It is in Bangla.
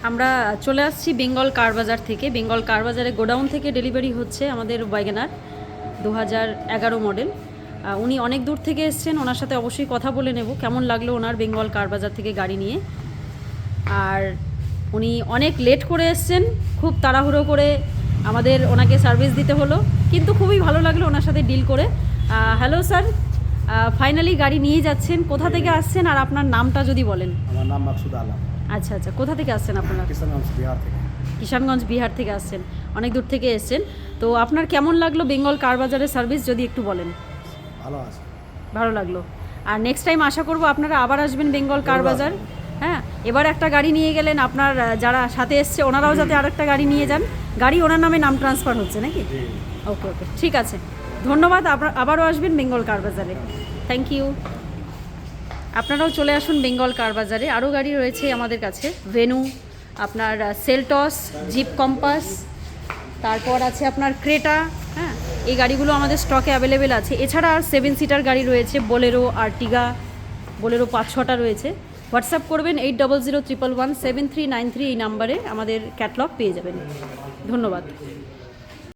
আমরা চলে আসছি বেঙ্গল কার বাজার থেকে। বেঙ্গল কার বাজারে গোডাউন থেকে ডেলিভারি হচ্ছে আমাদের ওয়াগনার 2011 মডেল। উনি অনেক দূর থেকে এসছেন, ওনার সাথে অবশ্যই কথা বলে নেব কেমন লাগলো ওনার বেঙ্গল কার বাজার থেকে গাড়ি নিয়ে। আর উনি অনেক লেট করে এসছেন, খুব তাড়াহুড়ো করে আমাদের ওনাকে সার্ভিস দিতে হলো, কিন্তু খুবই ভালো লাগলো ওনার সাথে ডিল করে। হ্যালো স্যার, ফাইনালি গাড়ি নিয়ে যাচ্ছেন, কোথা থেকে আসছেন আর আপনার নামটা যদি বলেন। আমার নাম মাকসুদ আলম। আচ্ছা আচ্ছা, কোথা থেকে আসছেন আপনারা? কিষানগঞ্জ, বিহার থেকে। কিষানগঞ্জ বিহার থেকে আসছেন, অনেক দূর থেকে এসছেন। তো আপনার কেমন লাগলো বেঙ্গল কার বাজারের সার্ভিস যদি একটু বলেন। ভালো আছে। ভালো লাগলো। আর নেক্সট টাইম আশা করব আপনারা আবার আসবেন বেঙ্গল কার বাজার। হ্যাঁ, এবার একটা গাড়ি নিয়ে গেলেন, আপনার যারা সাথে এসছে ওনারাও যাতে আরেকটা গাড়ি নিয়ে যান। গাড়ি ওনার নামে নাম ট্রান্সফার হচ্ছে নাকি? ওকে ওকে, ঠিক আছে, ধন্যবাদ। আবারও আসবেন বেঙ্গল কার বাজারে। Thank you. আপনারাও চলে আসুন বেঙ্গল কার বাজারে। আরও গাড়ি রয়েছে আমাদের কাছে, ভেনু, আপনার সেলটস, জিপ কম্পাস, তারপর আছে আপনার ক্রেটা। হ্যাঁ, এই গাড়িগুলো আমাদের স্টকে অ্যাভেলেবেল আছে। এছাড়া আর 7 সিটার গাড়ি রয়েছে, বোলেরো, আর্টিগা, বোলেরো 5-6টা রয়েছে। হোয়াটসঅ্যাপ করবেন 8001117393, এই নাম্বারে আমাদের ক্যাটলগ পেয়ে যাবেন। ধন্যবাদ।